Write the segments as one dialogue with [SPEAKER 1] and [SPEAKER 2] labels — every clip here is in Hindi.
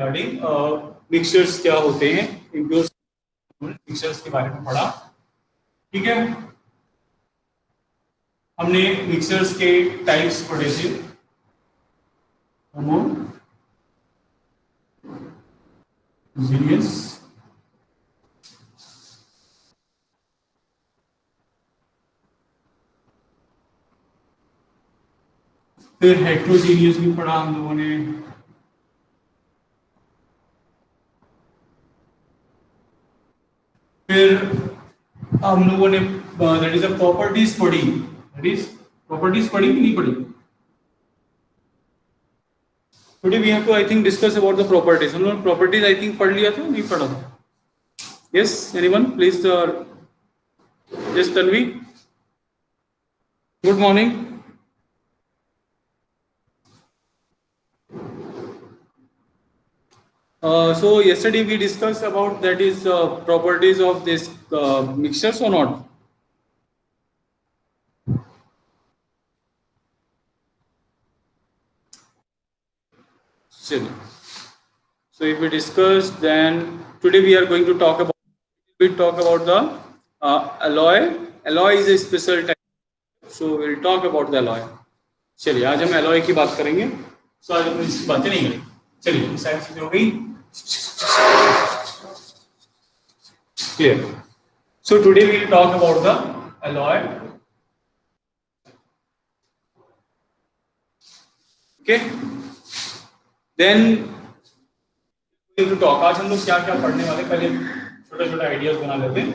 [SPEAKER 1] रिगार्डिंग मिक्सचर्स क्या होते हैं, इम्प्योर मिक्सचर्स के बारे में पढ़ा। ठीक है, हमने मिक्सचर्स के टाइप्स पढ़े थे, होमोजेनियस, फिर हेट्रोजीनियस भी पढ़ा हम लोगों ने, फिर हम लोगों ने दैट इज अ प्रॉपर्टीज पढ़ी, दैट इज प्रॉपर्टीज पढ़ी कि नहीं पढ़ी? Today we have to I think discuss about the properties. हम लोग प्रॉपर्टीज आई थिंक पढ़ लिया था, नहीं पढ़ा था? Yes, anyone please? Yes Tanvi, good morning. So yesterday we discussed about that is properties of this mixtures or not? Still. So if we discuss, then today we are going to talk about the alloy. Alloy is a special type, so we'll talk about the alloy. चलिए आज हम alloy की बात करेंगे। So आज हम इसकी बातें नहीं करेंगे। चलिए सारी चीजें हो गई clear. So today we will talk about the alloy. Okay. Then to talk, आज हम लोग क्या क्या पढ़ने वाले, पहले छोटा छोटा आइडियाज बना लेते हैं।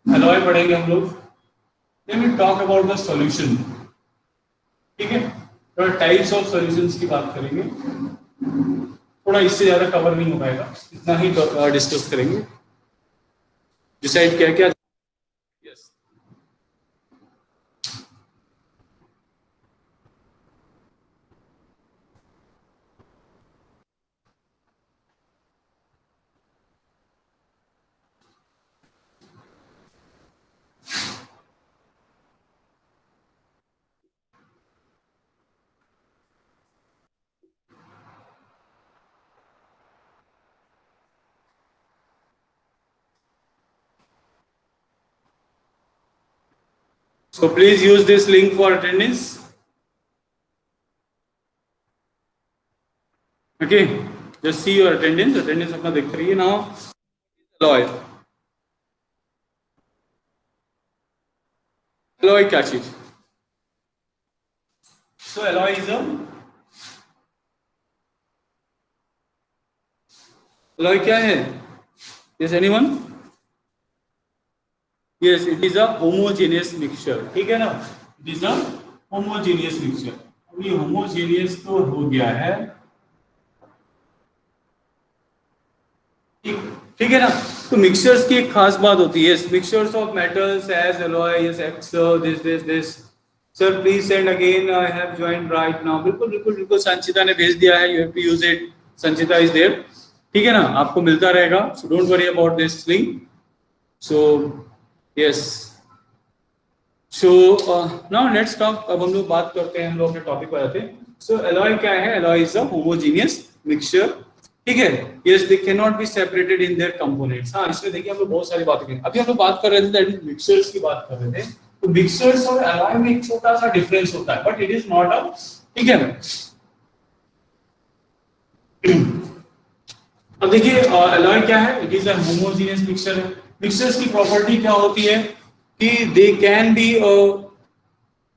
[SPEAKER 1] एलॉय पढ़ेंगे हम लोग, then we talk about the solution। ठीक है, थोड़ा टाइप्स ऑफ सॉल्यूशंस की बात करेंगे, थोड़ा इससे ज्यादा कवर नहीं हो पाएगा, इतना ही डिस्कस करेंगे। डिसाइड क्या क्या। Yes, so please use this link for attendance। okay, just see your attendance अपना देख रही है now। alloy, alloy क्या चीज? so alloy is a, alloy क्या है? yes anyone? yes, it is a homogeneous mixture। ठीक है ना, it is a homogeneous mixture। अब ये homogeneous तो हो गया है, ठीक है ना। तो मिक्सचर्स की एक खास बात होती है, mixtures of metals as alloy, yes X this sir please send again, I have joined right now. बिल्कुल बिल्कुल बिल्कुल, संचिता ने भेज दिया है, you have to use it, Sanchita is there. ठीक है ना, आपको मिलता रहेगा, so don't worry about this link. So yes, so now let's talk. अब हम लोग बात करते हैं, हम लोग अपने टॉपिक पर आते हैं। सो एलॉय क्या है? Alloy is a homogeneous mixture. ठीक है, yes they can not be separated in their components. हाँ, इसमें देखिए हम लोग बहुत सारी बातें करें। अभी हम लोग बात कर रहे थे दैट इज मिक्सचर्स की बात कर रहे थे, तो मिक्सचर्स और एलॉय में एक छोटा सा डिफरेंस होता है, but it is not a, ठीक है। अब देखिए एलॉय क्या है? It is a homogeneous mixture. Mixtures की प्रॉपर्टी क्या होती है कि दे कैन बी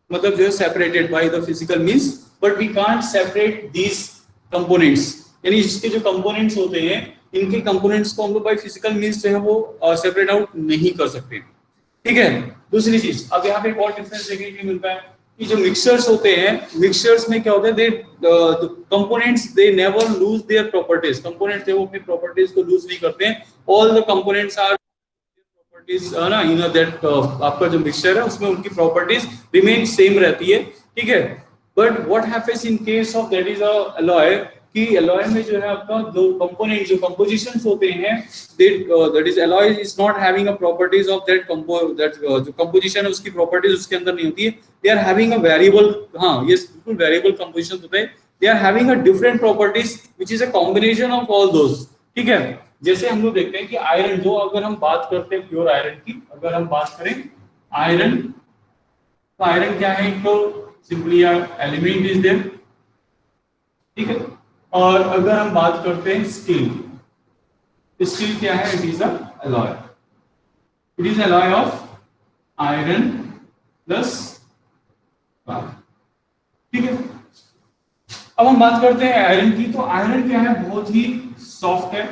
[SPEAKER 1] मतलब जो है separated by the physical means, but we can't separate these components. यानी इसके जो कंपोनेंट्स होते हैं, इनके कंपोनेंट्स को हम लोग बाय फिजिकल मींस जो है वो सेपरेट आउट नहीं कर सकते। ठीक है, दूसरी चीज, अब यहाँ पे एक और डिफरेंस देखने के लिए मिलता है कि जो मिक्सचर्स होते हैं, मिक्सचर्स में क्या होता है, they components they never lose their properties. Components वो अपनी प्रॉपर्टीज को लूज नहीं करते हैं। All the components are properties ना, इन दैट आपका जो मिक्सचर है उसमें उनकी प्रॉपर्टीज रिमेन सेम रहती है। ठीक है, but what happens in case of that is a alloy, कि एलॉय में जो है आपका दो कंपोनेंट जो कंपोजिशंस होते हैं, that is alloy is not having a properties of that जो कंपोजिशन है उसकी प्रॉपर्टीज उसके अंदर नहीं होती है। They are having a variable, हाँ ये बिल्कुल वेरिएबल कंपोजिशन होते हैं। They are having a different properties which is a combination of all those, ठीक है। जैसे हम लोग देखते हैं कि आयरन, जो अगर हम बात करते हैं प्योर आयरन की, अगर हम बात करें आयरन, तो आयरन क्या है, तो सिंपली एलिमेंट इज देयर, ठीक है। और अगर हम बात करते हैं स्टील, स्टील क्या है, it is a alloy, it is alloy of iron plus, ठीक है। अब हम बात करते हैं आयरन की, तो आयरन क्या है, बहुत ही सॉफ्ट है,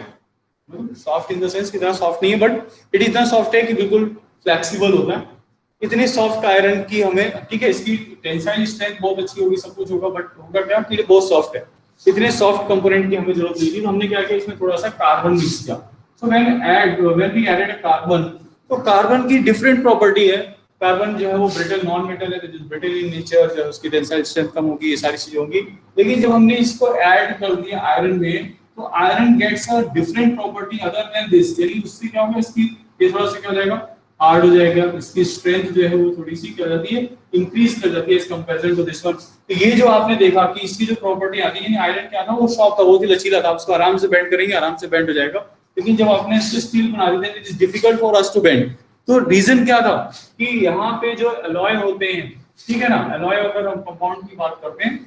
[SPEAKER 1] सॉफ्ट इन द सेंस इतना सॉफ्ट नहीं है, बट इट इतना सॉफ्ट है कि बिल्कुल फ्लेक्सिबल होता है। इतने सॉफ्ट आयरन की हमें, ठीक है, इसकी टेंसाइल स्ट्रेंथ बहुत अच्छी होगी, सब कुछ होगा, बट होगा क्या कि ये बहुत सॉफ्ट है। इतने सॉफ्ट कंपोनेंट की हमें जरूरत नहीं थी, तो हमने क्या किया, इसमें थोड़ा सा कार्बन मिक्स किया। So when we added a carbon, तो कार्बन की डिफरेंट प्रॉपर्टी है। कार्बन जो है वो ब्रिटल नॉन मेटल है, ब्रिटल इन नेचर, जो उसकी टेंसाइल स्ट्रेंथ कम होगी, ये सारी चीजें होंगी। लेकिन जब हमने इसको ऐड कर दिया आयरन में, तो iron gets a different property other than this, यानी उससे क्या होगा, इसकी ये थोड़ा सा क्या हो जाएगा, हार्ड हो जाएगा, इसकी स्ट्रेंथ जो है वो थोड़ी सी क्या हो जाती है, इंक्रीज कर जाती है इस कंपैरिजन टू दिस वन। तो ये जो आपने देखा कि इसकी जो प्रॉपर्टी आती है, आयरन क्या था, वो सॉफ्ट था, बहुत ही लचीला था, उसको आराम से बेंड करेंगे, आराम से बेंड हो जाएगा। लेकिन जब आपने इससे स्टील बना दी, it is difficult for us to bend. तो रीजन क्या था कि यहाँ पे जो अलॉय होते हैं, ठीक है ना, अलॉय अगर हम कंपाउंड की बात करते हैं,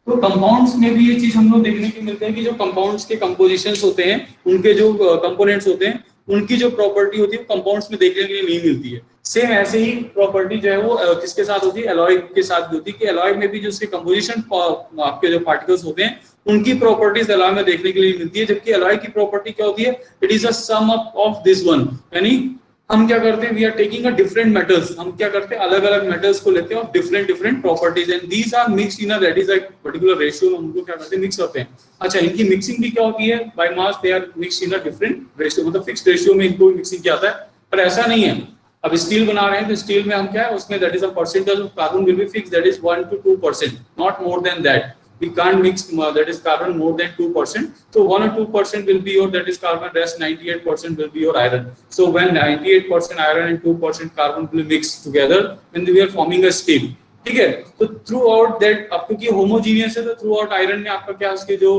[SPEAKER 1] तो कंपाउंड्स में भी ये चीज हम लोग देखने को मिलते हैं कि जो कंपाउंड्स के कंपोजिशंस होते हैं, उनके जो कंपोनेंट्स होते हैं, उनकी जो प्रॉपर्टी होती है वो कंपाउंड्स में देखने के लिए नहीं मिलती है। सेम ऐसे ही प्रॉपर्टी जो है वो किसके साथ होती है, अलॉय के साथ होती है, कि अलॉय में भी जो उसके कंपोजिशन आपके जो पार्टिकल्स होते हैं, उनकी प्रॉपर्टीज अलॉय में देखने के लिए मिलती है। जबकि अलॉय की प्रॉपर्टी क्या होती है, it is a sum up of this one, यानी हम क्या करते हैं, we are taking a different metals, हम क्या करते हैं, अलग अलग मेटल्स को लेते हैं और different different properties, and these are mixed in a that is a particular ratio, हम उनको क्या करते हैं, मिक्स करते हैं। अच्छा, इनकी मिक्सिंग भी क्या होती है, by mass they are mixed in a different ratio, मतलब फिक्स्ड रेशियो में इनको मिक्सिंग किया जाता है। पर ऐसा नहीं है, अब स्टील बना रहे हैं तो स्टील में हम क्या है, उसमें that is a percentage of carbon will be fixed, that is 1 to 2%, not more than that. We can't mix that is carbon more than 2%. So 1 or 2% will be your that is carbon, rest 98% will be your iron. So when 98% iron and 2% carbon will mix together, when we are forming a steel, ठीक है। तो थ्रू आउट दैट, अब क्योंकि होमोजीनियस है, तो थ्रू आउट आयरन में आपका क्या, उसके जो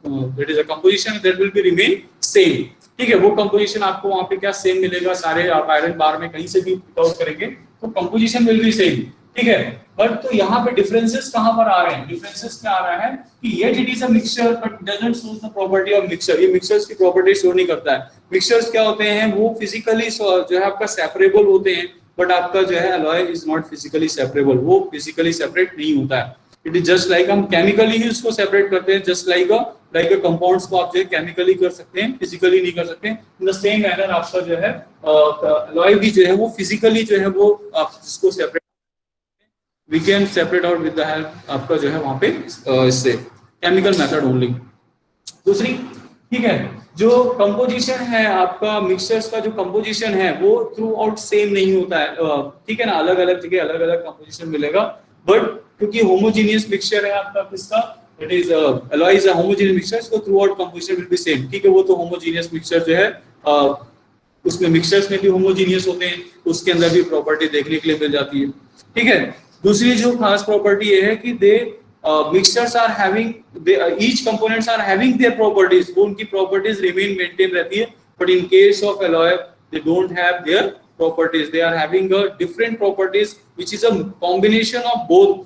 [SPEAKER 1] that is a composition that will be remain same, ठीक है। वो कंपोजिशन आपको वहां पे क्या सेम मिलेगा, सारे आप आयरन बार में कहीं से भी आउट करेंगे तो कंपोजिशन विल बी सेम, ठीक है। बट तो यहाँ पे डिफरेंसेस कहां पर आ रहे हैं, डिफरेंसेस क्या आ रहा है कि yet it is a mixture but doesn't show the property of mixture, ये मिक्सचर्स की प्रॉपर्टी शो नहीं करता है। मिक्सचर्स क्या होते हैं, वो फिजिकली जो है आपका सेपरेबल होते हैं, बट आपका जो है alloy is not physically separable, वो फिजिकली सेपरेट नहीं होता है। इट इज जस्ट लाइक हम केमिकली ही उसको सेपरेट करते हैं, जस्ट लाइक अ कंपाउंड्स को आप जो है केमिकली कर सकते हैं, फिजिकली नहीं कर सकते। इन द सेम मैनर आपका जो है अलॉय भी जो है वो फिजिकली जो है वो आप जिसको separate, we can separate out with the help आपका जो है वहां पे इससे केमिकल मेथड ओनली। दूसरी, ठीक है, जो कंपोजिशन है आपका मिक्सचर्स का, जो कंपोजिशन है वो थ्रू आउट सेम नहीं होता है, ठीक है ना, अलग अलग जगह अलग अलग कंपोजिशन मिलेगा। बट क्योंकि होमोजीनियस मिक्सचर है आपका किसका, it is alloy is a homogeneous mixture, so through out composition will be same, ठीक है। वो तो होमोजीनियस मिक्सचर जो है उसमें मिक्सचर्स में भी होमोजीनियस होते हैं, उसके अंदर भी प्रॉपर्टी देखने के लिए मिल जाती है, ठीक है। दूसरी जो खास प्रॉपर्टी ये है कि they mixtures are having each components are having their properties, वो उनकी प्रॉपर्टीज रिमेन मेंटेन रहती है। But in case of alloy they don't have their properties, they are having a different properties which is a combination of both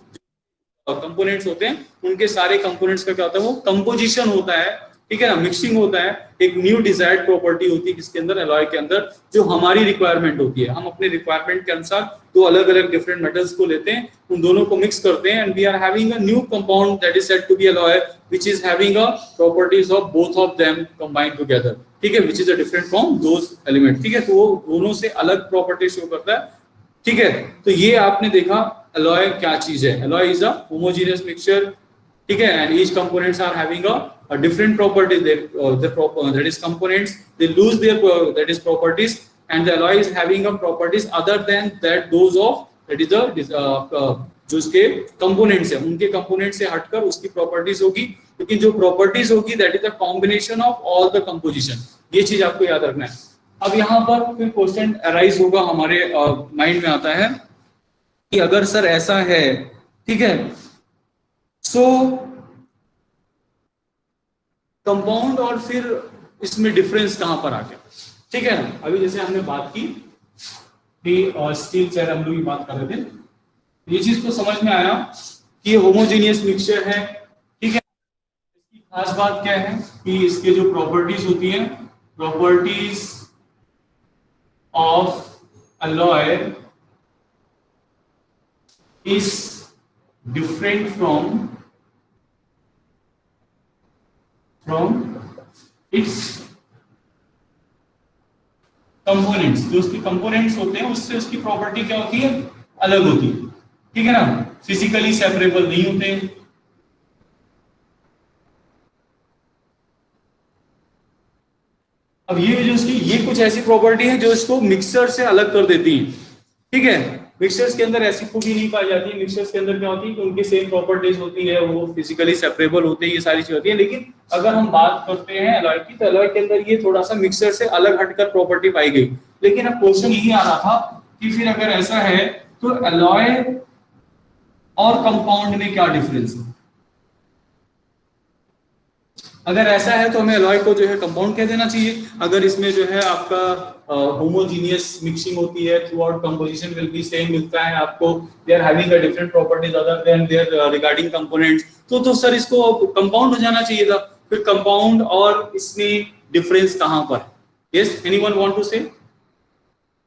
[SPEAKER 1] components होते हैं, उनके सारे कंपोनेंट्स का क्या होता है, वो कंपोजिशन होता है, ठीक है ना, मिक्सिंग होता है, एक न्यू डिजायर्ड प्रॉपर्टी होती है किसके अंदर, अलॉय के अंदर, जो हमारी रिक्वायरमेंट होती है। हम अपने रिक्वायरमेंट के अनुसार दो अलग अलग डिफरेंट मेटल्स को लेते हैं, उन दोनों को मिक्स करते हैं, and we are having a new compound that is said to be alloy which is having a properties of both of them combined together, ठीक है, which is a different from those element, ठीक है। तो वो दोनों से अलग प्रॉपर्टी शो करता है, ठीक है। तो ये आपने देखा अलॉय क्या चीज है, alloy is a homogeneous mixture, ठीक है, and each components are having a different properties, that is components they lose their that is properties, and the alloy is having a properties other than that those of that is the जो उसके कंपोनेंट्स है, उनके कंपोनेंट से हटकर उसकी प्रॉपर्टीज होगी, लेकिन जो प्रॉपर्टीज होगी that is the combination of all the composition, ये चीज आपको याद रखना है। अब यहाँ पर फिर क्वेश्चन अराइज होगा हमारे माइंड में आता है कि अगर सर ऐसा है, ठीक है, सो कंपाउंड और फिर इसमें डिफरेंस कहां पर आ गया, ठीक है ना। अभी जैसे हमने बात की कि स्टील चेयर हम लोग की बात कर रहे थे, ये चीज तो समझ में आया कि ये होमोजेनियस मिक्सचर है, ठीक है। इसकी खास बात क्या है कि इसके जो प्रॉपर्टीज होती है, properties of alloy is different from its components. जो उसके कंपोनेंट्स होते हैं उससे उसकी प्रॉपर्टी क्या होती है, अलग होती है, ठीक है ना। फिजिकली सेपरेबल नहीं होते हैं। अब ये जो इसकी ये कुछ ऐसी प्रॉपर्टी है जो इसको मिक्सर से अलग कर देती है, ठीक है। मिक्सर्स के अंदर ऐसी खूबी नहीं पाई जाती। मिक्सर्स के अंदर क्या होती है कि उनकी सेम प्रॉपर्टीज होती है, वो फिजिकली सेपरेबल होते हैं, ये सारी चीज होती है। लेकिन अगर हम बात करते हैं अलॉय की, तो अलॉय के अंदर ये थोड़ा सा मिक्सर से अलग हटकर प्रॉपर्टी पाई गई। लेकिन अब क्वेश्चन यही आ रहा था कि फिर अगर ऐसा है तो अलॉय और कंपाउंड में क्या डिफरेंस है। अगर ऐसा है तो हमें अलॉय को जो है कंपाउंड कह देना चाहिए। अगर इसमें जो है आपका होमोजीनियस मिक्सिंग होती है, throughout composition will be same मिलता है आपको, they are having a different properties other than their regarding components, तो सर इसको कंपाउंड हो जाना चाहिए था। फिर कंपाउंड और इसमें डिफरेंस कहां पर। यस, एनीवन वांट टू से,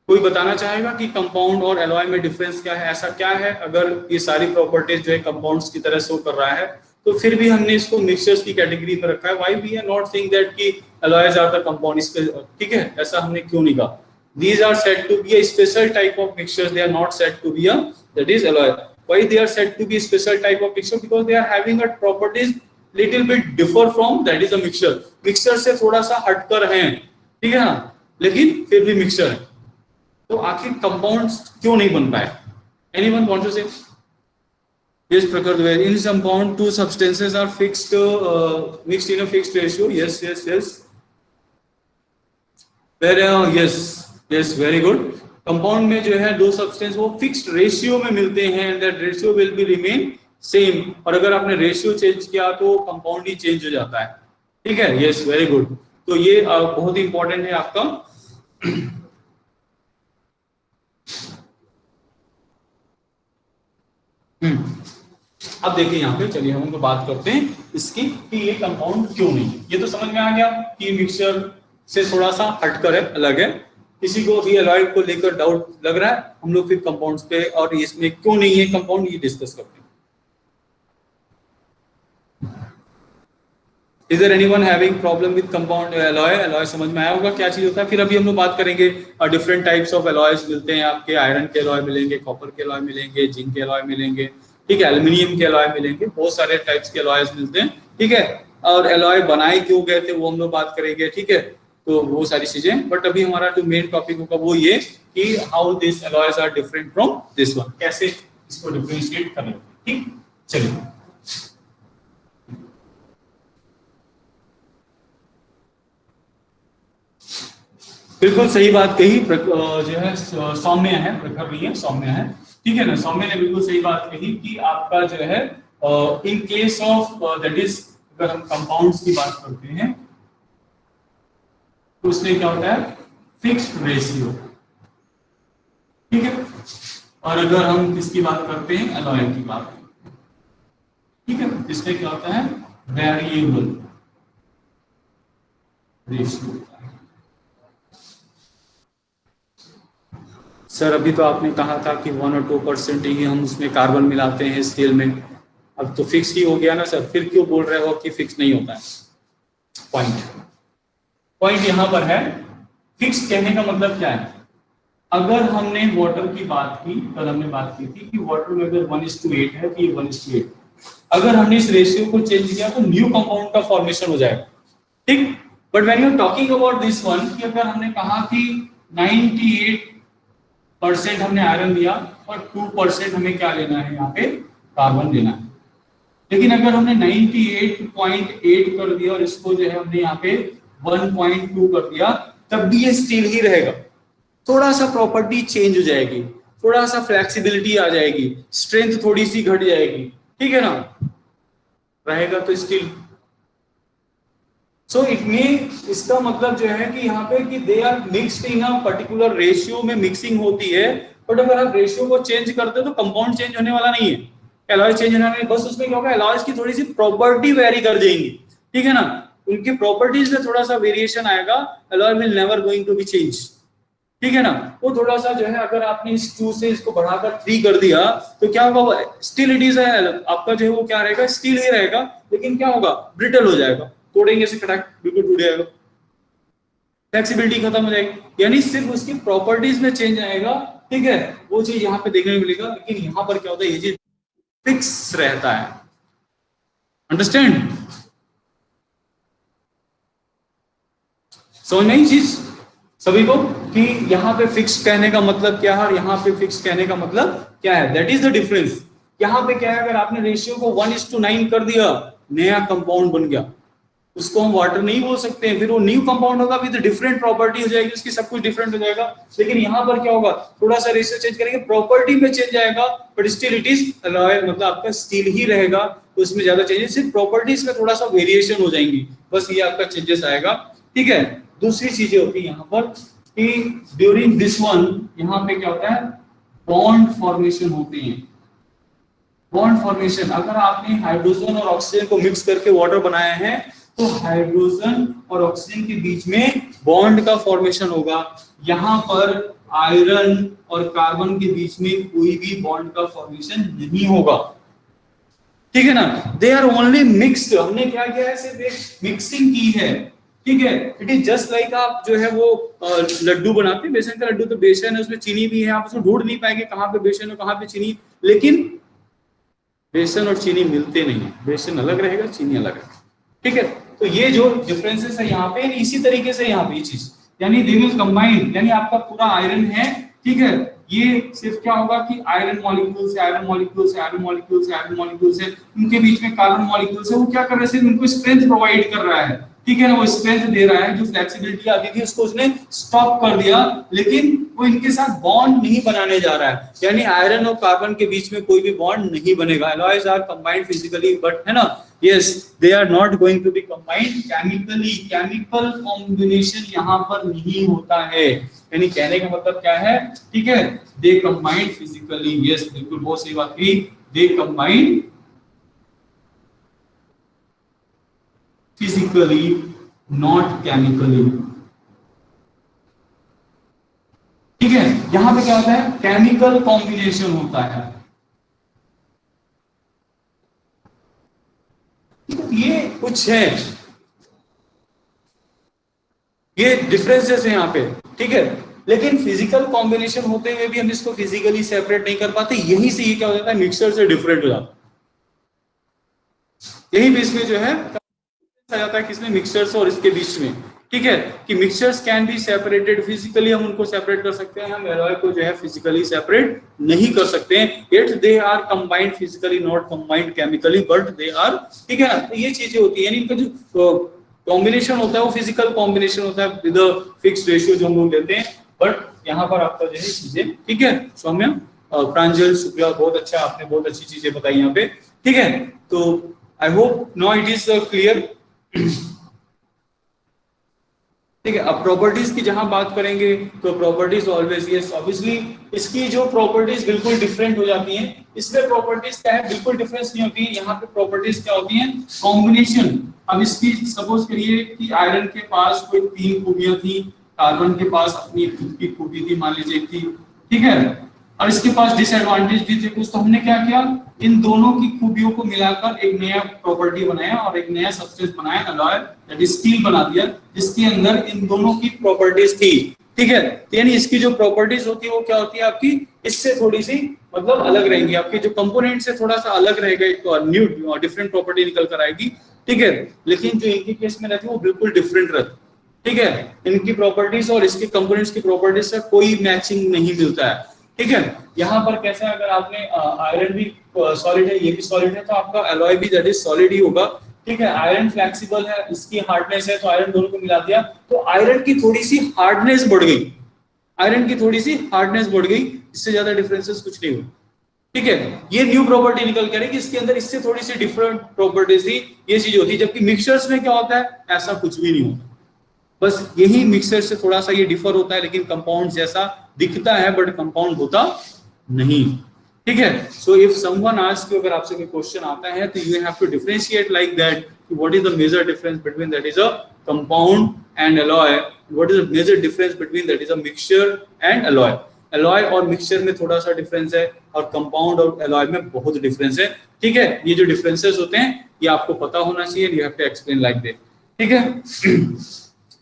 [SPEAKER 1] कोई बताना चाहेगा कि कंपाउंड और एलॉय में डिफरेंस क्या है, ऐसा क्या है। अगर ये सारी प्रॉपर्टीज जो है कंपाउंड्स की तरह शो कर रहा है, तो फिर भी हमने इसको मिक्सचर्स की कैटेगरी में रखा है। Why we are not saying that कि एलॉयज आर द कंपाउंड, इसके ठीक है, ऐसा हमने क्यों नहीं कहा। These are said to be a special type of mixtures, they are not said to be a that is alloy. Why they are said to be special type of mixture, because they are having a properties little bit differ from that is a mixture. Mixture से थोड़ा सा हटकर हैं, ठीक है ना, लेकिन फिर भी मिक्सचर है। तो आखिर कंपाउंड्स क्यों नहीं बन पाए। एनीवन वांट टू से। Yes, Prakhar, in some compound two substances are mixed in a fixed ratio. Yes. Yes, very good. Compound में जो है दो सब्सटेंस वो फिक्स्ड रेशियो में मिलते हैं, and that ratio will be remain same. और अगर आपने रेशियो चेंज किया तो कंपाउंड ही चेंज हो जाता है, ठीक है। Yes, very good. तो ये बहुत ही इंपॉर्टेंट है आपका। अब देखिए यहाँ पे, चलिए हम बात करते हैं इसकी कि ये कंपाउंड क्यों नहीं। ये तो समझ में आ गया कि मिक्सचर से थोड़ा सा हटकर है, अलग है। किसी को भी अलॉय को लेकर डाउट लग रहा है, हम लोग फिर कंपाउंड्स पे और इसमें क्यों नहीं है कंपाउंड, ये डिस्कस करते हैं। Is there anyone having problem with compound alloy? Alloy समझ में आया होगा क्या चीज होता है। फिर अभी हम लोग बात करेंगे डिफरेंट टाइप्स ऑफ अलॉयज मिलते हैं आपके। आयरन के अलॉय मिलेंगे, कॉपर के अलॉय मिलेंगे, जिंक के अलॉय मिलेंगे, ठीक है, एल्यूमिनियम के अलॉय मिलेंगे, बहुत सारे टाइप्स के अलॉयज मिलते हैं, ठीक है। और अलॉय बनाए क्यों गए थे वो हम लोग बात करेंगे, ठीक है। तो वो सारी चीजें, बट अभी हमारा जो मेन टॉपिक होगा वो ये कि how this alloys are different from this one, कैसे इसको डिफरेंशिएट करें, ठीक। चलिए, बिल्कुल सही बात कही। जो है सौम्य है, प्रखर नहीं है, सौम्य है, ठीक है ना। सौम्य ने बिल्कुल सही बात कही कि आपका जो है इन केस ऑफ दैट इज, अगर हम कंपाउंड्स की बात करते हैं तो उसमें क्या होता है, फिक्स्ड रेशियो, ठीक है। और अगर हम किसकी बात करते हैं, अलॉय की बात, ठीक है, इसमें क्या होता है, वेरिएबल रेशियो। सर अभी तो आपने कहा था कि 1 और 2% ही हम उसमें कार्बन मिलाते हैं स्केल में, अब तो फिक्स ही हो गया ना सर, फिर क्यों बोल रहे हो कि फिक्स नहीं होता है। पॉइंट यहां पर है, फिक्स कहने का मतलब क्या है। अगर हमने वाटर की बात की, कल हमने बात की थी कि वाटर में अगर 1:8 है तो ये 1:8, अगर हमने इस रेशियो को चेंज किया तो न्यू कंपाउंड का फॉर्मेशन हो जाएगा, ठीक। But when you are talking about this one, कि अगर हमने कहा कि 98% हमने आयरन लिया और 2% हमें क्या लेना है, यहाँ पे कार्बन लेना है। लेकिन अगर हमने 98.8 कर दिया और इसको जो है हमने यहाँ पे 1.2 कर दिया, तब भी ये स्टील ही रहेगा। थोड़ा सा प्रॉपर्टी चेंज हो जाएगी, थोड़ा सा फ्लेक्सिबिलिटी आ जाएगी, स्ट्रेंथ थोड़ी सी घट जाएगी, ठीक है ना। रहेगा तो स्टील। सो इट मीन, इसका मतलब जो है कि यहाँ पे कि they are mixed in a particular ratio में मिक्सिंग होती है, बट अगर आप रेशियो को चेंज करते हो तो कंपाउंड चेंज होने वाला नहीं है, एलॉय चेंज होने वाला नहीं, बस उसमें क्या होगा, एलॉयज की थोड़ी सी प्रॉपर्टी वेरी कर जाएंगी, ठीक है ना, उनकी प्रॉपर्टीज में थोड़ा सा वेरिएशन आएगा, alloy will never going to be change, ठीक है ना। वो थोड़ा सा जो है, अगर आपने इस 2 से इसको बढ़ाकर 3 कर दिया तो क्या होगा, स्टिल इट इज आपका जो है वो क्या रहेगा, स्टील ही रहेगा, लेकिन क्या होगा, ब्रिटल हो जाएगा, तोड़ेंगे से खटाक बिल्कुल टूट जाएगा, फ्लेक्सिबिलिटी खत्म हो जाएगी, यानी सिर्फ उसकी प्रॉपर्टीज में चेंज आएगा, ठीक है, वो चीज यहाँ पे देखने को मिलेगा, लेकिन यहाँ पर क्या होता है, ये चीज फिक्स रहता है, अंडरस्टैंड, समझ में आई चीज सभी को, कि यहाँ पे फिक्स कहने का मतलब क्या है और यहाँ पे फिक्स कहने का मतलब क्या है, दैट इज द डिफरेंस। यहाँ पे क्या है, अगर आपने रेशियो को 1:9 कर दिया, नया कंपाउंड बन गया, उसको हम वाटर नहीं बोल सकते हैं, फिर वो न्यू कंपाउंड होगा विद डिफरेंट प्रॉपर्टी हो जाएगी, उसकी सब कुछ डिफरेंट हो जाएगा, लेकिन यहाँ पर क्या होगा, थोड़ा सा रेशियो चेंज करेंगे, प्रॉपर्टी में चेंज आएगा, but still it is alloy, मतलब आपका स्टील ही रहेगा, तो उसमें ज्यादा चेंजेस, सिर्फ प्रॉपर्टीज में थोड़ा सा वेरिएशन हो जाएंगी, बस ये आपका चेंजेस आएगा, ठीक है। दूसरी चीजें होती है यहाँ पर कि ड्यूरिंग दिस वन, यहाँ पे क्या होता है, बॉन्ड फॉर्मेशन होते हैं, बॉन्ड फॉर्मेशन, अगर आपने हाइड्रोजन और ऑक्सीजन को मिक्स करके वाटर बनाया है, तो हाइड्रोजन और ऑक्सीजन के बीच में बॉन्ड का फॉर्मेशन होगा, यहाँ पर आयरन और कार्बन के बीच में कोई भी बॉन्ड का फॉर्मेशन नहीं होगा, ठीक है ना, दे आर ओनली मिक्स्ड, हमने क्या किया है, सिर्फ एक मिक्सिंग की है, ठीक है, इट इज जस्ट लाइक आप जो है वो लड्डू बनाते हैं, बेसन का लड्डू, तो बेसन है, उसमें चीनी भी है, आप उसको ढूंढ नहीं पाएंगे कहाँ पे बेसन है कहाँ पे चीनी, लेकिन बेसन और चीनी मिलते नहीं है, बेसन अलग रहेगा, चीनी अलग है, ठीक है, तो ये जो डिफरेंसेस है यहाँ पे, इसी तरीके से यहाँ पे ये चीज, यानी दे विल कंबाइन, यानी आपका पूरा आयरन है, ठीक है, ये सिर्फ क्या होगा कि आयरन मॉलिक्यूल से आयरन मॉलिक्यूल से आयरन मॉलिक्यूल से आयरन मॉलिक्यूल से, उनके बीच में कार्बन मॉलिक्यूल से, वो क्या कर रहे हैं, उनको स्ट्रेंथ प्रोवाइड कर रहा है, ठीक है ना, वो स्ट्रेंथ दे रहा है, जो फ्लेक्सिबिलिटी आती थी उसको उसने स्टॉप कर दिया, लेकिन वो इनके साथ बॉन्ड नहीं बनाने जा रहा है, यानी आयरन और कार्बन के बीच में कोई भी बॉन्ड नहीं बनेगा, alloys are combined physically, but है ना, yes they are not going to be combined chemically, chemical combination यहाँ पर नहीं होता है, यानी कहने का मतलब क्या है, ठीक है, they combine physically, yes बिल्कुल बहुत सही बात की, they combine physically not chemically, ठीक है, यहां पे क्या होता है, केमिकल कॉम्बिनेशन होता है, ये कुछ है, ये डिफरेंसेस है यहाँ पे, ठीक है, लेकिन फिजिकल कॉम्बिनेशन होते हुए भी हम इसको फिजिकली सेपरेट नहीं कर पाते, यही से ये क्या हो जाता है, मिक्सर से डिफरेंट हो जाता है, यही भी इसमें जो है आ जाता है, किसमें, मिक्सचर्स और इसके बीच में, ठीक है, कि mixtures can be separated physically, हम उनको सेपरेट कर सकते हैं, हम एलॉय को जो है फिजिकली सेपरेट नहीं कर सकते हैं, yet they are combined physically not combined chemically, but they are, ठीक है ना, तो ये चीजें होती है, यानी इनका जो कॉम्बिनेशन होता है वो फिजिकल कॉम्बिनेशन होता है विद फिक्स्ड रेशियो जो हम लोग लेते हैं, बट यहाँ पर आपका जो है चीजें, ठीक है, सौम्या, प्रांजल, शुक्ला, बहुत अच्छा, आपने बहुत अच्छी चीजें बताई यहाँ पे, ठीक है, तो I hope now it is clear, ठीक है। अब प्रॉपर्टीज की जहां बात करेंगे तो प्रॉपर्टीज ऑलवेज, यस ऑब्वियसली इसकी जो प्रॉपर्टीज बिल्कुल डिफरेंट हो जाती हैं, इसमें प्रॉपर्टीज क्या है, बिल्कुल डिफरेंस नहीं होती है, यहाँ पे प्रॉपर्टीज क्या होती हैं, कॉम्बिनेशन, अब इसकी सपोज करिए कि आयरन के पास कोई 3 खूबियां थी, कार्बन के पास अपनी खुद की खूबी थी, मान लीजिए थी, ठीक है, और इसके पास डिसएडवांटेज भी थे कुछ, तो हमने क्या किया, इन दोनों की खूबियों को मिलाकर एक नया प्रॉपर्टी बनाया और एक नया सब्सटेंस बनाया, अलॉय दैट इज स्टील बना दिया, जिसके अंदर इन दोनों की प्रॉपर्टीज थी, ठीक है, यानी इसकी जो प्रॉपर्टीज होती है वो क्या होती है आपकी, इससे थोड़ी सी मतलब अलग रहेंगी, आपके जो कंपोनेंट से थोड़ा सा अलग रहेगा, एक न्यू डिफरेंट प्रॉपर्टी निकल कर आएगी, ठीक है, लेकिन जो इनके केस में रहती है वो बिल्कुल डिफरेंट रहती है, ठीक है, इनकी प्रॉपर्टीज और इसके कंपोनेंट्स की प्रॉपर्टीज से कोई मैचिंग नहीं मिलता है, ठीक है, यहाँ पर कैसे, अगर आपने आयरन भी सॉलिड है, ये भी सॉलिड है, तो आपका एलॉय भी दैट इज सॉलिड ही होगा, ठीक है, आयरन फ्लेक्सिबल है, इसकी हार्डनेस है, तो आयरन दोनों को मिला दिया, तो आयरन की थोड़ी सी हार्डनेस बढ़ गई, आयरन की थोड़ी सी हार्डनेस बढ़ गई, इससे ज्यादा डिफरेंसेस कुछ नहीं हुए, ठीक है, ये न्यू प्रॉपर्टी निकल कर है कि इसके अंदर इससे थोड़ी सी डिफरेंट प्रॉपर्टीज थी, ये चीज होती है। जबकि मिक्सचर्स में क्या होता है, ऐसा कुछ भी नहीं होता, बस यही मिक्सचर से थोड़ा सा ये डिफर होता है, लेकिन कंपाउंड जैसा दिखता है बट कंपाउंड होता नहीं। ठीक है, so if someone asks you, अगर आपसे कोई क्वेश्चन आता है तो you have to differentiate like that, what is the major difference between that is a compound and alloy, what is the major difference between that is a mixture and alloy. Alloy और मिक्सचर में थोड़ा सा डिफरेंस है, और कंपाउंड और एलॉय में बहुत डिफरेंस है। ठीक है, ये जो डिफरेंसेस होते हैं ये आपको पता होना चाहिए, you have to explain like that. ठीक है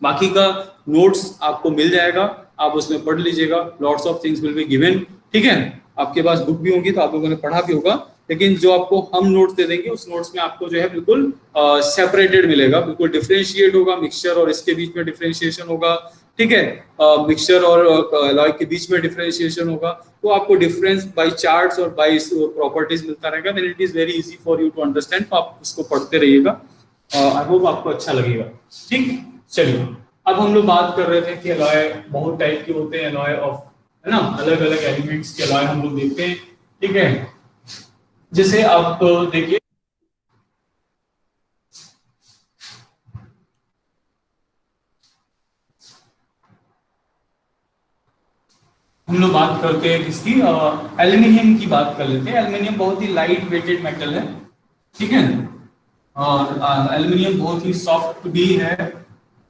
[SPEAKER 1] बाकी का नोट्स आपको मिल जाएगा, आप उसमें पढ़ लीजिएगा, lots of things will be given. ठीक है, आपके पास बुक भी होगी तो आप लोगों ने पढ़ा भी होगा, लेकिन जो आपको हम नोट्स दे देंगे उस नोट्स में आपको जो है बिल्कुल सेपरेटेड मिलेगा, बिल्कुल डिफरेंशिएट होगा, मिक्सचर और इसके बीच में डिफरेंशिएशन होगा। ठीक है, मिक्सचर और अलॉय के बीच में डिफरेंशिएशन होगा, तो आपको डिफरेंस बाय चार्ट्स और बाय प्रॉपर्टीज मिलता रहेगा, then it is very easy for you to understand. तो आप उसको पढ़ते रहिएगा, आई होप आपको अच्छा लगेगा। ठीक, चलिए अब हम लोग बात कर रहे थे कि अलॉय बहुत टाइप के होते हैं, अलॉय ऑफ, है ना, अलग अलग एलिमेंट्स के अलॉय हम लोग देखते हैं। ठीक है, जैसे आप देखिए हम लोग बात करते हैं किसकी, एल्यूमिनियम की बात कर लेते हैं। एल्यूमिनियम बहुत ही लाइट वेटेड मेटल है। ठीक है, और एल्यूमिनियम बहुत ही सॉफ्ट भी है।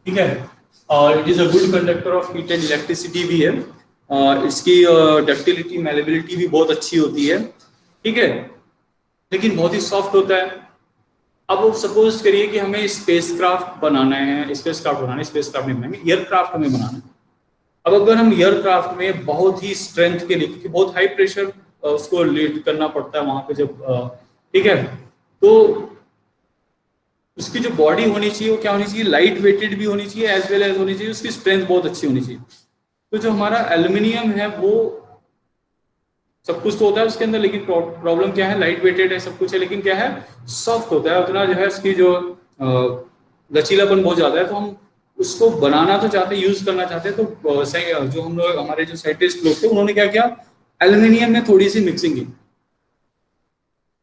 [SPEAKER 1] ठीक है, और it is a good conductor of heat and electricity भी है, और इसकी डक्टिलिटी मैलेबिलिटी भी बहुत अच्छी होती है। ठीक है, लेकिन बहुत ही सॉफ्ट होता है। अब सपोज करिए कि हमें स्पेसक्राफ्ट बनाना है, स्पेसक्राफ्ट बनाना है, स्पेसक्राफ्ट नहीं बनाएंगे, एयरक्राफ्ट हमें बनाना है। अब अगर हम एयरक्राफ्ट में बहुत ही स्ट्रेंथ के लिए, क्योंकि बहुत हाई प्रेशर उसको लीड करना पड़ता है वहां पे जब ठीक है, तो उसकी जो बॉडी होनी चाहिए वो क्या होनी चाहिए, लाइट वेटेड भी होनी चाहिए, एज वेल एज होनी चाहिए उसकी स्ट्रेंथ बहुत अच्छी होनी चाहिए। तो जो हमारा एल्यूमिनियम है वो सब कुछ तो होता है उसके अंदर, लेकिन प्रॉब्लम क्या है, लाइट वेटेड है, सब कुछ है, लेकिन क्या है, सॉफ्ट होता है उतना, जो है उसकी जो लचीलापन बहुत ज्यादा है। तो हम उसको बनाना तो चाहते हैं, यूज करना चाहते हैं, तो जो हम लोग, हमारे जो साइंटिस्ट लोग थे, उन्होंने क्या किया, एल्यूमिनियम में थोड़ी सी मिक्सिंग की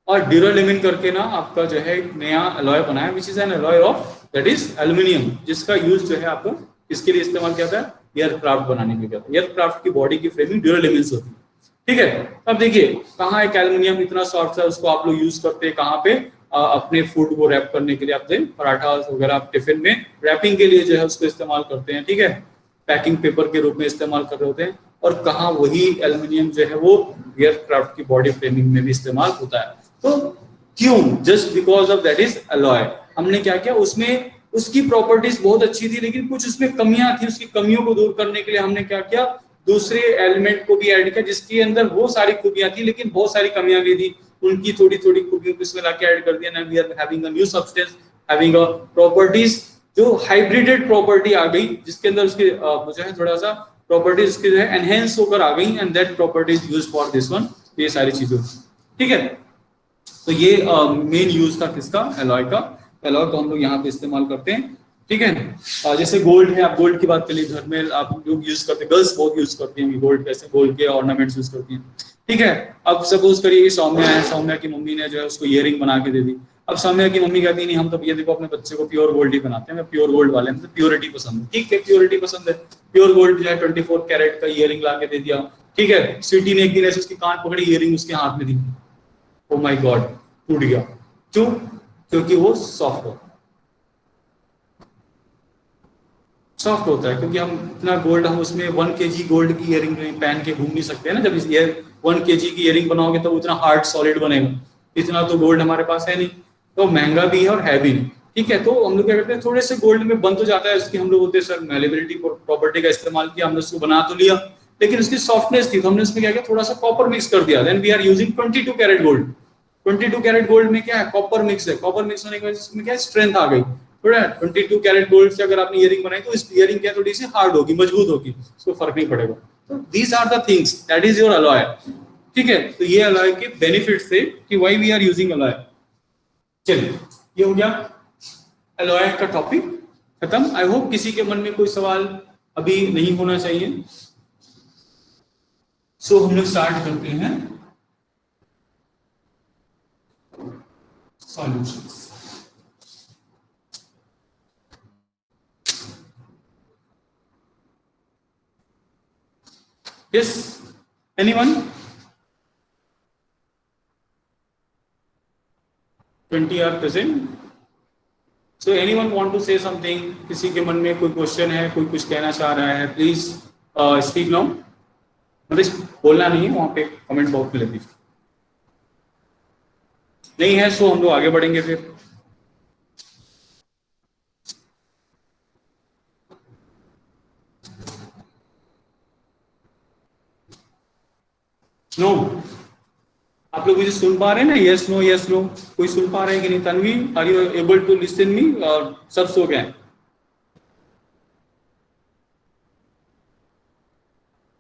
[SPEAKER 1] और ड्यूरालेमिन करके ना आपका जो है एक नया अलॉय बनाया, which is an alloy of that is aluminium, जिसका यूज जो है आपको इसके लिए इस्तेमाल किया था, एयरक्राफ्ट बनाने के लिए किया था। एयरक्राफ्ट की बॉडी की फ्रेमिंग ड्यूरालेमिन से होती है। ठीक है, अब देखिए कहाँ एक एल्यूमिनियम इतना सॉफ्ट है, उसको आप लोग यूज करते हैं कहाँ पे, अपने फूड को रैप करने के लिए, अपने पराठा वगैरह आप टिफिन में रैपिंग के लिए जो है उसको इस्तेमाल करते हैं। ठीक है, पैकिंग पेपर के रूप में इस्तेमाल कर रहे होते हैं, और कहाँ वही एल्यूमिनियम जो है वो एयरक्राफ्ट की बॉडी फ्रेमिंग में भी इस्तेमाल होता है। तो क्यों, just because of that is alloy. हमने क्या किया, उसमें उसकी प्रॉपर्टीज बहुत अच्छी थी, लेकिन कुछ उसमें कमियां थी, उसकी कमियों को दूर करने के लिए हमने क्या किया, दूसरे एलिमेंट को भी ऐड किया जिसके अंदर वो सारी खूबियां थी लेकिन बहुत सारी कमियां भी थी, उनकी थोड़ी थोड़ी खूबियों को इसमें लाके ऐड कर दिया। Now we are having a new substance having a properties, जो हाइब्रिडेड प्रॉपर्टी आ गई, जिसके अंदर उसके जो है थोड़ा सा प्रॉपर्टीज उसकी जो है एनहेंस होकर आ गई, and that properties use for this one, ये सारी चीजें। ठीक है, तो ये मेन यूज था किसका, एलॉय का। एलॉय को हम लोग यहाँ पे इस्तेमाल करते हैं। ठीक है, जैसे गोल्ड है, आप गोल्ड की बात कर लीजिए, घर में आप लोग यूज करते हैं, गर्ल्स बहुत यूज करती हैं गोल्ड, कैसे गोल्ड के ऑर्नामेंट्स यूज करती हैं। ठीक है, अब सपोज करिए कि सौम्या है, सौम्या की मम्मी ने जो है उसको इयरिंग बना के दे दी। अब सौम्या की मम्मी कहती नहीं, हम तो ये देखो अपने बच्चे को प्योर गोल्ड ही बनाते हैं, प्योर गोल्ड वाले हैं, प्योरिटी पसंद है। ठीक है, प्योरिटी पसंद है, प्योर गोल्ड जो है 24 कैरेट का इयरिंग ला के दे दिया। ठीक है, स्वीटी ने एक दिन ऐसे उसकी कान पकड़ी, इयरिंग उसके हाथ में दी, ओ माय गॉड, टूट गया। क्यों, क्योंकि वो सॉफ्ट होता है, क्योंकि हम इतना गोल्ड, हम उसमें 1 kg गोल्ड की इयरिंग पहन के घूम नहीं सकते ना। जब इस ईयर 1 kg की इयरिंग बनाओगे तो उतना हार्ड सॉलिड बनेगा, इतना तो गोल्ड हमारे पास है नहीं, तो महंगा भी है और है भी नहीं। ठीक है, तो हम लोग क्या करते हैं, थोड़े से गोल्ड में बन तो जाता है, उसकी हम लोग बोलते हैं सर मैलेबिलिटी प्रॉपर्टी का इस्तेमाल किया, हमने उसको बना तो लिया, लेकिन उसकी सॉफ्टनेस थी, तो हमने उसमें क्या किया, थोड़ा सा कॉपर मिक्स कर दिया, then we are using 22 carat gold. 22 carat gold में क्या है, कॉपर मिक्स है, कॉपर मिक्स होने की वजह से इसमें क्या स्ट्रेंथ आ गई थोड़ा। 22 कैरेट गोल्ड से अगर आपने इयरिंग बनाई तो इस इयरिंग क्या थोड़ी सी हार्ड होगी, मजबूत होगी, उसको फर्क नहीं पड़ेगा। तो these are the things, that is your alloy. ठीक है, तो ये अलॉय के बेनिफिट्स थे कि why we are using alloy. चलिए, ये हो गया अलॉय का टॉपिक खत्म। आई होप किसी के मन में कोई सवाल अभी नहीं होना चाहिए। सो हम लोग स्टार्ट करते हैं solutions. Yes, anyone? 20 are present. So anyone want to say something? किसी के मन में कोई क्वेश्चन है, कोई कुछ कहना चाह रहा है, प्लीज स्पीक नाउ. मतलब बोलना नहीं है, वहां पे कमेंट बॉक्स में लिख दीजिए. नहीं है सो हम लोग आगे बढ़ेंगे फिर. नो, आप लोग मुझे सुन पा रहे हैं ना? Yes no yes no. कोई सुन पा रहे हैं कि नहीं? Tanvi, are you able to listen me? और सब सो गए?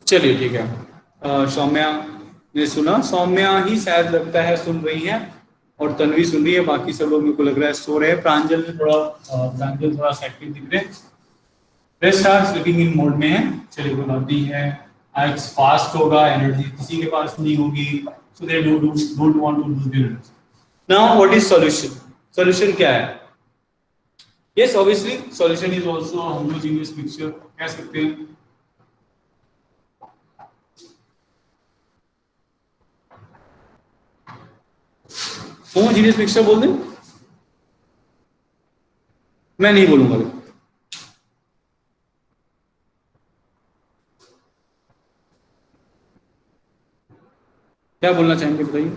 [SPEAKER 1] चलिए ठीक है. सौम्या ने सुना, सौम्या ही शायद लगता है सुन रही है, और तन्वी सुन रही है. बाकी सब लोग मेरे को लग रहा है सो रहे हैं. प्रांजल थोड़ा सा एक्टिव दिख रहे हैं. Rest are sleeping in mode में है. चलिए कोई बात नहीं है. आज फास्ट होगा, एनर्जी किसी के पास नहीं होगी, so they don't want to lose their energy. Now what is solution? Solution क्या है? Yes, obviously solution is also a homogeneous mixture. कह सकते हैं. होमोजीनियस मिक्सचर बोल दें? मैं नहीं बोलूंगा. क्या बोलना चाहेंगे बताइए?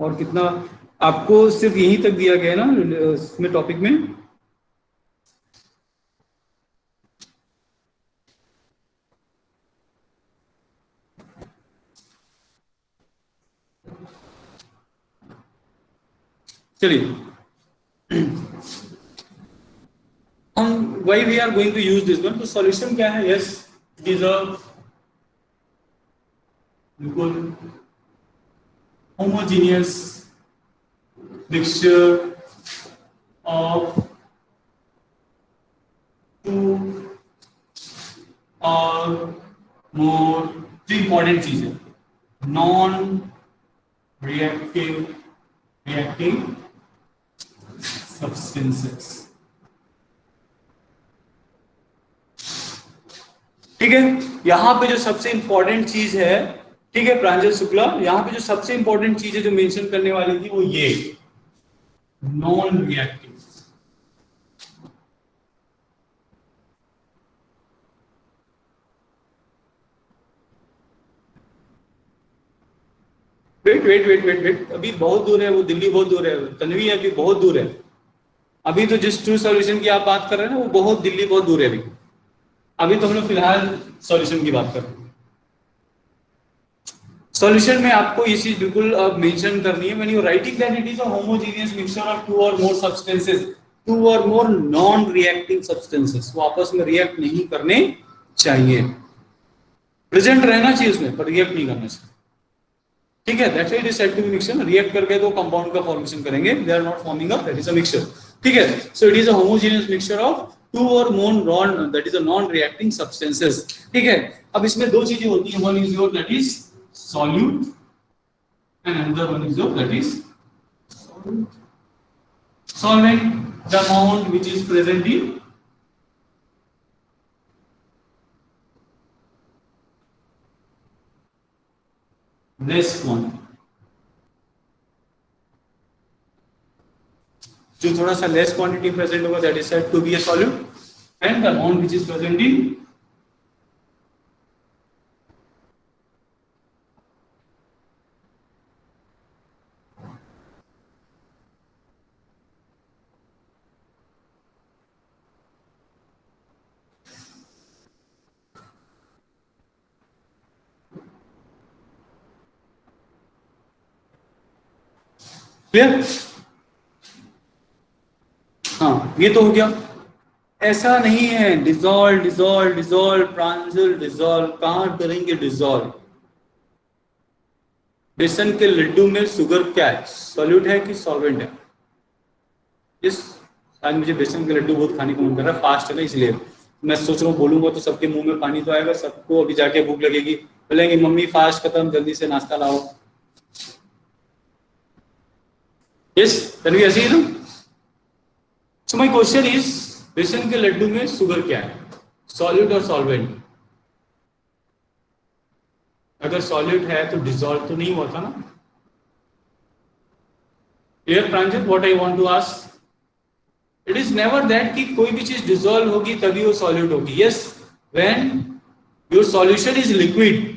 [SPEAKER 1] और कितना आपको सिर्फ यहीं तक दिया गया है ना इसमें टॉपिक में? चलिए, हम why we are going to use this one. तो सॉल्यूशन क्या है? यस, इट इज अ बिल्कुल homogeneous mixture of two or more, जो इंपॉर्टेंट चीज है, नॉन रिएक्टिव substances. ठीक है. यहां पे जो सबसे इंपॉर्टेंट चीज है, ठीक है प्रांजल शुक्ला, यहां पे जो सबसे इंपॉर्टेंट चीज है जो मेंशन करने वाली थी वो ये नॉन रिएक्टिव. वेट, अभी बहुत दूर है वो. दिल्ली बहुत दूर है. तन्वी अभी बहुत दूर है. अभी तो जिस ट्रू सॉल्यूशन की आप बात कर रहे हैं ना, वो बहुत दिल्ली बहुत दूर है. अभी तो हम लोग फिलहाल सॉल्यूशन की बात कर रहे हैं. सॉल्यूशन में आपको ये चीज बिल्कुल मेंशन करनी है. When you writing that it is a homogeneous mixture of two और मोर सब्सटेंसेस, टू और मोर नॉन रिएक्टिंग सब्सटेंसेस. वो आपस में रिएक्ट नहीं करने चाहिए. प्रेजेंट रहना चाहिए उसमें, पर रिएक्ट नहीं करना चाहिए. ठीक है, that's why it is said to be mixture. React करके तो कंपाउंड का फॉर्मेशन करेंगे. They are not forming up, that is a mixture. ठीक है, so it is a homogeneous mixture of two और more non, that is a non reacting substances. ठीक है. अब इसमें दो चीजें होती हैं. One is your that is solute and another one is your that is solvent, the amount which is present in less quantity. जो थोड़ा सा लेस क्वांटिटी प्रेजेंट होगा that is said to be a solute, and the amount which is present in clear. हाँ, ये तो हो गया. ऐसा नहीं है dissolve dissolve dissolve Pranjal dissolve. कहां करेंगे डिजोल्व? बेसन के लड्डू में शुगर क्या है? सॉल्यूट है कि सॉल्वेंट है? इस आज मुझे बेसन के लड्डू बहुत खाने का मन कर रहा है. फास्ट है ना, इसलिए मैं सोच रहा हूँ बोलूंगा तो सबके मुंह में पानी तो आएगा. सबको अभी जाके भूख लगेगी, बोलेंगे मम्मी फास्ट खत्म, जल्दी से नाश्ता लाओ. Yes, can we assume? So my question is, बेसन के लड्डू में शुगर क्या है, सॉलिड और सॉल्वेंट? अगर सॉलिड है तो डिसॉल्व तो नहीं होता ना. Clear Pranjal? What I want to ask, it is never that कि कोई भी चीज डिसॉल्व होगी तभी वो सॉलिड होगी. Yes, when your solution is liquid,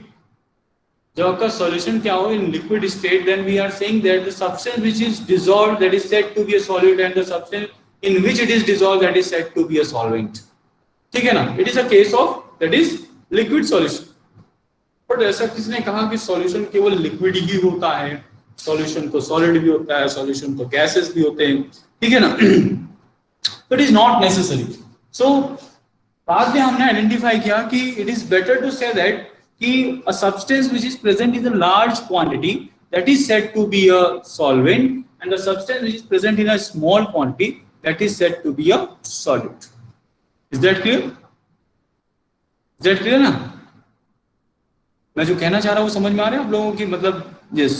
[SPEAKER 1] जब आपका सॉल्यूशन क्या हो in liquid state, then we are saying that the substance which is dissolved that is said to be a solid and the substance in which it is dissolved that is said to be a solvent. ठीक है ना? It is a case of that is liquid solution. But ऐसा किसने कहा कि सॉल्यूशन केवल लिक्विड ही होता है? सॉल्यूशन तो सॉलिड भी होता है, सॉल्यूशन तो गैसेस भी होते हैं. ठीक है ना? It is not necessary. So बाद में हमने आइडेंटिफाई किया कि it is better to say that कि a substance which is present in a large quantity that is said to be a solvent, and the substance which is present in a small quantity that is said to be a solid. Is that clear? Is that clear ना? मैं जो कहना चाह रहा हूँ समझ में आ रहा है आप लोगों की, मतलब यस.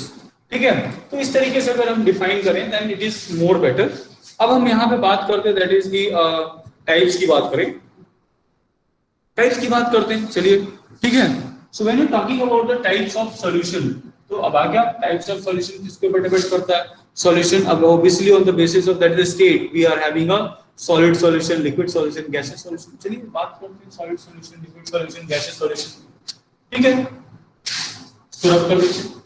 [SPEAKER 1] ठीक है, तो इस तरीके से अगर हम डिफाइन करें then it is more better. अब हम यहाँ पे बात करते हैं दैट इज की टाइप्स की बात करें. टाइप्स की बात करते हैं, चलिए. ठीक है, so when you're talking about the types of solution, तो अब आ गया types of solution किसके ऊपर डिपेंड करता है? solution अब obviously on the basis of that the state we are having a solid solution, liquid solution, gaseous solution. चलिए बात करते हैं solid solution, liquid solution, gaseous solution. ठीक है, तो रब कर दीजिए.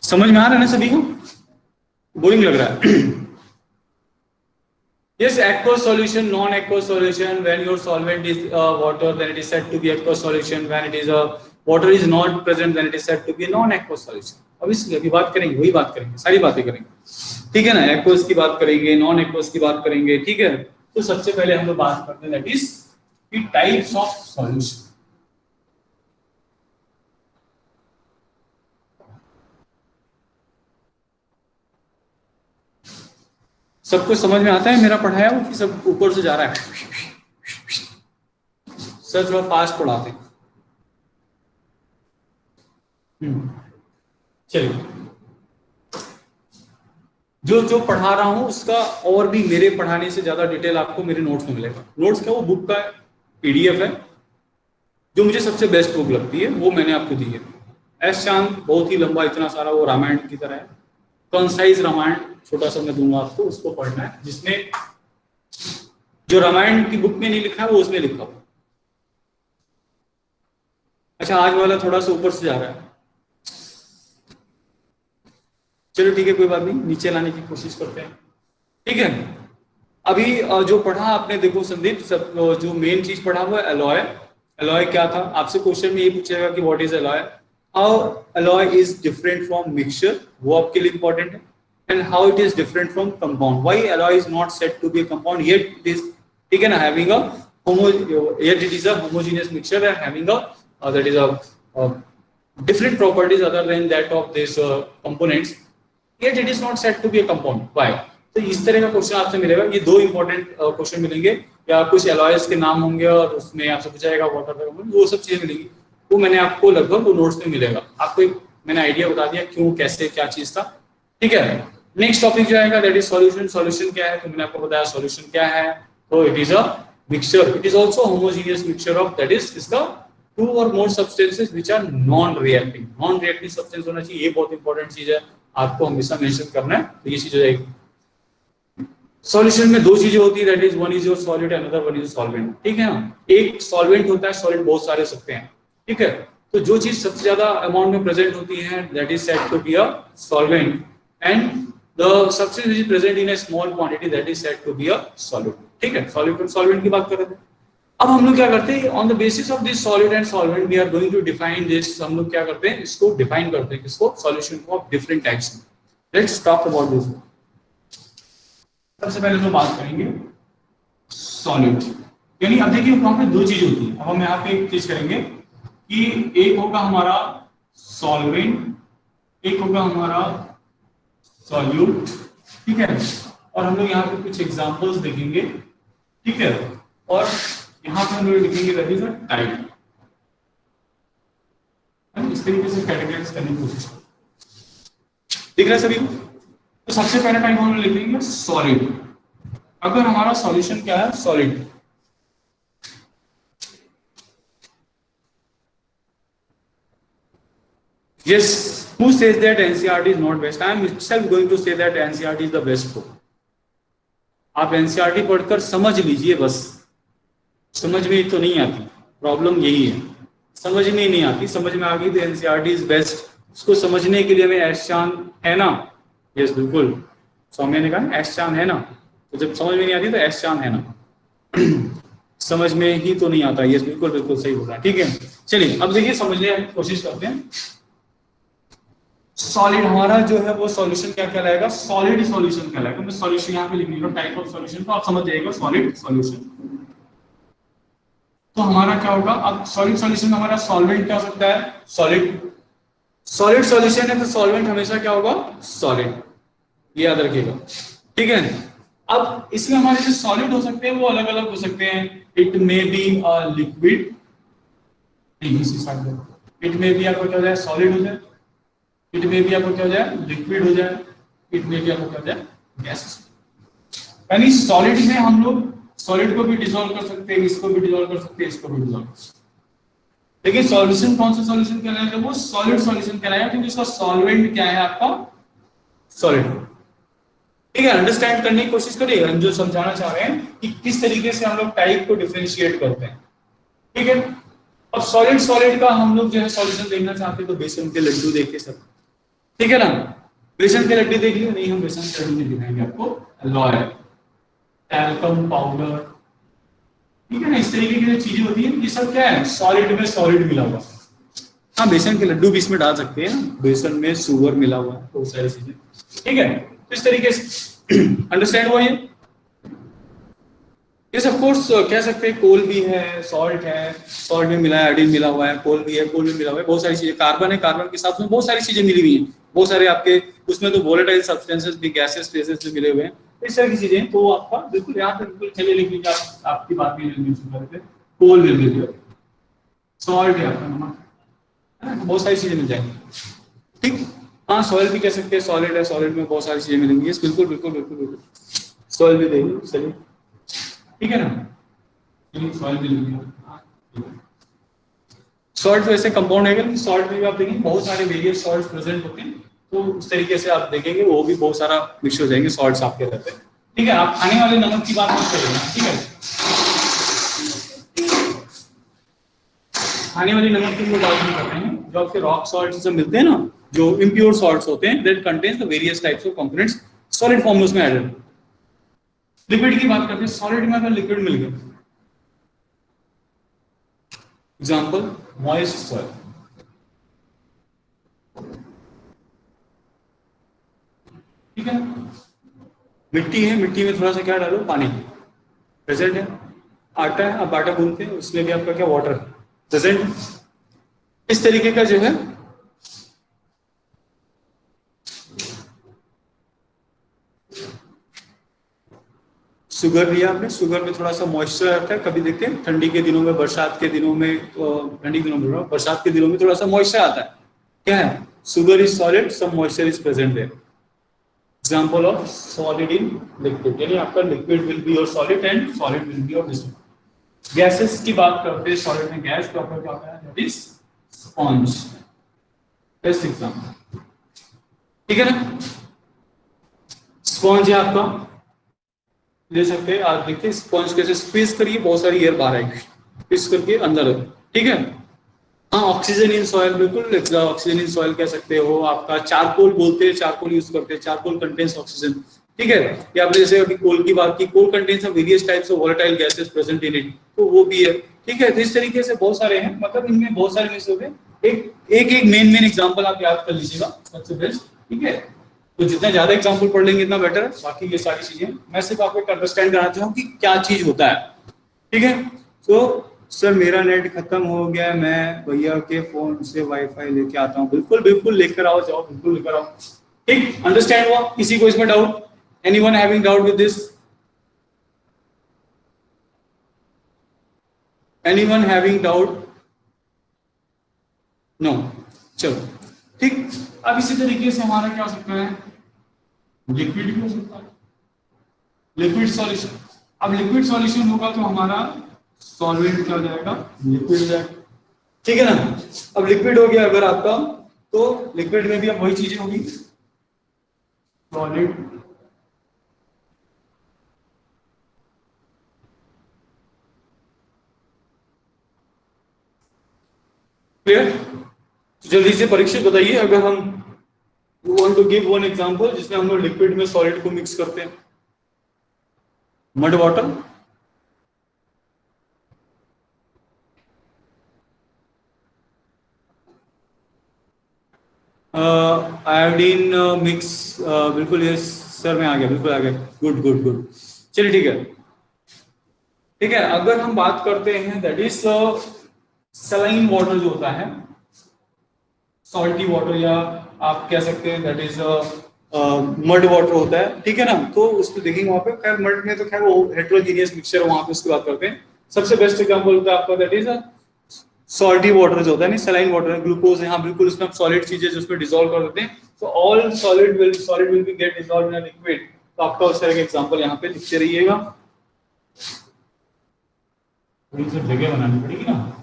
[SPEAKER 1] समझ में आ रहा है ना सभी को? बोरिंग लग रहा है? Yes, aqueous solution, non-aqueous solution. When your solvent is water, then it is said to be aqueous solution. When it is water is not present, then it is said to be a non-aqueous solution. Obviously, अभी बात करेंगे, वही बात करेंगे, सारी बातें करेंगे. ठीक है ना? aqueous की बात करेंगे, non-aqueous की बात करेंगे. ठीक है, तो सबसे पहले हम लोग बात करते हैं that is the types of solution. सबको समझ में आता है मेरा पढ़ाया वो कि सब ऊपर से जा रहा है? सर थोड़ा फास्ट पढ़ाते हैं. चलिए, जो पढ़ा रहा हूं उसका और भी मेरे पढ़ाने से ज्यादा डिटेल आपको मेरे नोट्स में मिलेगा. नोट्स क्या, वो बुक का पीडीएफ है जो मुझे सबसे बेस्ट बुक लगती है, वो मैंने आपको दी है. एस चांद बहुत ही लंबा, इतना सारा, वो रामायण की तरह है. कंसाइज रामायण छोटा सा मैं दूंगा आपको, उसको पढ़ना है. जिसने जो रामायण की बुक में नहीं लिखा है वो उसमें लिखा हुआ. अच्छा, आज वाला थोड़ा सा ऊपर से जा रहा है. चलो ठीक है, कोई बात नहीं, नीचे लाने की कोशिश करते हैं. ठीक है, अभी जो पढ़ा आपने, देखो संदीप, सब जो मेन चीज पढ़ा हुआ है एलॉय. एलॉय क्या था? आपसे क्वेश्चन में ये पूछेगा कि what is alloy, how alloy is different from mixture, वो आपके लिए इंपॉर्टेंट है. And how it is different from compound, why alloy is not said to be a compound yet it is. ठीक है ना? Having a yet it is a homogeneous mixture and having a that is a different properties other than that of this components, yet it is not said to be a compound. Why? तो इस तरह का क्वेश्चन आपसे मिलेगा. ये दो इंपॉर्टेंट क्वेश्चन मिलेंगे, या कुछ एलॉयज के नाम होंगे और उसमें आपसे पूछा जाएगा व्हाट आर द कंपाउंड, वो सब चीजें मिलेंगी. वो मैंने आपको लगभग वो नोट्स में मिलेगा. आपको एक मैंने आइडिया बता दिया क्यों, कैसे, क्या चीज था. ठीक है, नेक्स्ट टॉपिक जो आएगा दैट इज सॉल्यूशन. सॉल्यूशन क्या है तो मैंने आपको बताया सॉल्यूशन क्या है. तो it is a mixture, it is also homogeneous mixture of that is इसका टू और more substances which are non reactive. Non reactive substance होना चाहिए, ये बहुत इंपॉर्टेंट चीज है, आपको हमेशा मेंशन करना है. तो ये चीज हो जाएगी. सॉल्यूशन में दो चीजें होती है, that is one is your solid, another one is solvent. ठीक है ना? एक सॉल्वेंट होता है, सॉलिड बहुत सारे हो सकते हैं. ठीक है, तो जो चीज सबसे ज्यादा अमाउंट में प्रेजेंट होती है that is said to be a solvent, and the substance which is present in a small quantity that is said to be a solid. ठीक है, सॉलिड और सॉल्वेंट की बात कर रहे थे. अब हम लोग क्या करते हैं, on the basis of this solid and solvent we are going to define this. हम लोग क्या करते हैं, इसको डिफाइन करते हैं, किसको, सॉल्यूशन को, of different types. Let's talk about this. सबसे पहले तो बात करेंगे सॉलिड, यानी अब देखिए वहां पे दो चीज होती है. अब हम यहाँ पे एक चीज करेंगे कि एक होगा हमारा सॉल्वेंट, एक होगा हमारा सॉल्यूट. ठीक है, और हम लोग यहाँ पे कुछ एग्जांपल्स देखेंगे. ठीक है, और यहाँ पे हम लोग लिखेंगे दैट इज अ टाइप। इस तरीके से कैटेगराइज करने की कोशिश करो। दिख रहा है सभी को? तो सबसे पहले टाइप हम लोग लिखेंगे सॉलिड। अगर हमारा सॉल्यूशन क्या है? Solid. Yes, who says that NCERT is not best? I am itself going to say that NCERT is the best book. आप NCERT पढ़कर समझ लीजिए बस। समझ में तो नहीं आती, प्रॉब्लम यही है, समझ में नहीं आती। समझ में आ गई तो NCERT इज बेस्ट। उसको समझने के लिए हमें एहसान है ना? यस बिल्कुल, सौम्या ने कहा एहसान है ना। तो जब समझ में नहीं आती तो एहसान है ना। समझ में ही तो नहीं आता। यस बिल्कुल बिल्कुल सही बोल रहा है। ठीक है, चलिए अब देखिए समझने की कोशिश करते हैं। सॉलिड हमारा जो है वो सॉल्यूशन क्या कहलाएगा? सॉलिड सॉल्यूशन कहलाएगा। मैं सॉल्यूशन यहाँ पे लिख रहा हूँ, टाइप ऑफ सॉल्यूशन, तो आप समझ जाइएगा सॉलिड सॉल्यूशन। तो हमारा क्या होगा? अब सॉलिड सॉल्यूशन हमारा सॉल्वेंट क्या हो सकता है? सॉलिड। सॉलिड सॉल्यूशन है तो सॉल्वेंट हमेशा क्या होगा? सॉलिड। ये याद रखिएगा, ठीक है। अब इसमें हमारे जो सॉलिड हो सकते हैं वो अलग अलग हो सकते हैं। It may be a liquid, it may be आपको क्या हो जाए? सॉलिड हो जाए। इट में भी आपको क्या हो जाए? लिक्विड हो जाए। इट में भी आपको क्या हो जाए? गैस। यानी सॉलिड में हम लोग सॉलिड को भी डिसॉल्व कर सकते हैं, इसको भी डिसॉल्व कर सकते हैं, इसको भी डिसॉल्व कर सकते हैं। लेकिन सॉल्यूशन कौन सा सॉल्यूशन कहलाएगा? वो सॉलिड सॉल्यूशन कहलाएगा, क्योंकि इसका सॉल्वेंट क्या है? आपका सॉलिड। ठीक है, अंडरस्टैंड करने की कोशिश करिए। हम जो समझाना चाह रहे हैं कि किस तरीके से हम लोग टाइप को डिफरेंशिएट करते हैं। ठीक है, अब सॉलिड सॉलिड का हम लोग जो है सॉल्यूशन देखना चाहते हैं तो बेसन के लड्डू देखिए सब। ठीक है ना, बेसन के लड्डू देख लियो। नहीं, हम बेसन के लड्डू नहीं दिखाएंगे आपको। लॉयल, टैल्कम पाउडर, ठीक है ना, इस तरीके की जो चीजें होती है ये सब क्या है? सॉलिड में सॉलिड मिला हुआ। हाँ, बेसन के लड्डू भी इसमें डाल सकते हैं, बेसन में शुगर मिला हुआ है, बहुत सारी चीजें। ठीक है, तो इस तरीके से अंडरस्टैंड हुआ ये। ऑफ कोर्स कह सकते हैं कोल भी है, सॉल्ट है, सॉल्ट में मिला है, आयोडीन मिला हुआ है, कोल भी है, कोल में मिला हुआ है, बहुत सारी चीजें। कार्बन है, कार्बन के साथ में बहुत सारी चीजें मिली हुई हैं। बहुत सारे आपके उसमें तो वोलेटाइल सब्सटेंसेस भी, गैसेस फेजेस भी मिले हुए हैं। इस तरह की चीजें तो आपका बिल्कुल यहाँ पे बिल्कुल चलिए लिख लीजिए। आपकी बात नहीं, कोल मिल गई, सॉल्ट है आपका, नमक, बहुत सारी चीजें मिल जाएंगी। ठीक, हाँ सॉइल भी कह सकते हैं, सॉलिड है, सॉलिड में बहुत सारी चीजें मिलेंगी। बिल्कुल बिल्कुल बिल्कुल बिल्कुल, सॉइल भी देंगे, चलिए ठीक है ना। सॉल्ट भी लेंगे। सॉल्ट वैसे कंपाउंड है, लेकिन सॉल्ट में भी आप देखेंगे बहुत सारे वेरियस सॉल्ट्स प्रेजेंट होते हैं। तो उस तरीके से आप देखेंगे वो भी बहुत सारा मिक्स हो जाएंगे, सॉल्ट्स आपके रहते हैं। ठीक है, आप खाने वाले नमक की बात मत करिए, ठीक है। खाने वाली नमक की बात नहीं कर रहे हैं। जो आपके रॉक सॉल्ट्स जो मिलते हैं ना, जो इम्प्योर सॉल्ट्स होते हैं, that contains the various types of components, solid form में उसमें एडेड। लिक्विड की बात करते हैं, सॉलिड में अगर लिक्विड मिल गया, एग्जाम्पल मॉइस्ट सॉइल, ठीक है। मिट्टी है, मिट्टी में थोड़ा सा क्या डालो? पानी प्रेजेंट है। आटा है, आप आटा गूंथते हैं, उसमें भी आपका क्या? Water present. इस तरीके का जो है शुगर लिया आपने, शुगर में थोड़ा सा मॉइस्चर आता है। कभी देखते हैं ठंडी के दिनों में, बरसात के दिनों में, ठंडी के दिनों में, बरसात के दिनों में थोड़ा सा मॉइस्चर आता है। क्या है? Sugar is solid, some moisture is present है। Example of solid in liquid, यानी आपका liquid will be your solid and solid will be your liquid. Gases की बात करते हैं, सॉलिड में गैस का क्या होता है? That is sponge. Best example, ठीक है ना। स्पॉन्ज है आपका, ले सकते हैं आप। देखिए स्पॉन्ज कैसे स्क्वीज करिए, बहुत सारी एयर बाहर आएगी, स्क्वीज करके अंदर, ठीक है। हाँ, ऑक्सीजन इन सॉइल, बिल्कुल ऑक्सीजन इन सॉइल कह सकते हो। आपका चारकोल बोलते हैं, चारकोल यूज करते हैं, चारकोल कंटेन्स ऑक्सीजन, ठीक है। या आपने जैसे अभी कोल की बात की, coal contains various types of volatile gases present in it, तो वो भी है, ठीक है। तो इस तरीके से बहुत सारे हैं, मतलब इनमें बहुत सारे मिक्स हो गए। एक मेन एग्जांपल आप याद कर लीजिएगा, सबसे बेस्ट, ठीक है। तो जितना ज्यादा एग्जांपल पढ़ लेंगे इतना बेटर है। बाकी ये सारी चीजें मैं सिर्फ आपको अंडरस्टैंड कराना चाहूँ कि क्या चीज होता है, ठीक है। तो सर मेरा नेट खत्म हो गया, मैं भैया के फोन से वाईफाई लेके आता हूँ। बिल्कुल बिल्कुल लेकर आओ, जाओ बिल्कुल लेकर आओ, ठीक। अंडरस्टैंड हुआ? किसी को इसमें doubt? Anyone having doubt with this? Anyone having doubt? No. चलो ठीक। अब इसी तरीके से हमारा क्या हो सकता है, लिक्विड भी हो सकता है, लिक्विड सॉल्यूशन। अब लिक्विड सॉल्यूशन होगा तो हमारा सॉल्वेंट क्या हो जाएगा, लिक्विड हो जाएगा, ठीक है ना। अब लिक्विड हो गया अगर आपका, तो लिक्विड में भी अब वही चीजें होगी, सॉलिड, क्लियर। जल्दी से परीक्षित बताइए, अगर हम want to give one example जिसमें हम लोग लिक्विड में सॉलिड को मिक्स करते हैं, मड वाटर, आयोडीन मिक्स, बिल्कुल यस सर, मैं आ गया, बिल्कुल आ गया, गुड गुड गुड। चलिए ठीक है, ठीक है। अगर हम बात करते हैं दैट इज सलाइन वाटर जो होता है, सॉल्टी वाटर, या आप कह सकते हैं दैट इज मड वाटर होता है, ठीक है ना। तो उसको देखेंगे वहां पे, खैर मड में तो खैर वो हेट्रोजीनियस मिक्सचर है, वहां पे उसकी बात करते हैं। सबसे बेस्ट एग्जांपल होता है आपका दैट इज सॉल्टी वाटर जो होता है, नहीं सलाइन वाटर है, ग्लूकोज है, हाँ बिल्कुल, उसमें आप सॉलिड चीजें जो उसमें डिसॉल्व कर देते हैं, तो all solid will be get dissolve in a liquid. तो आपका उस तरह का एग्जांपल यहाँ पे लिखते रहिएगा, थोड़ी सी जगह बनानी पड़ेगी ना।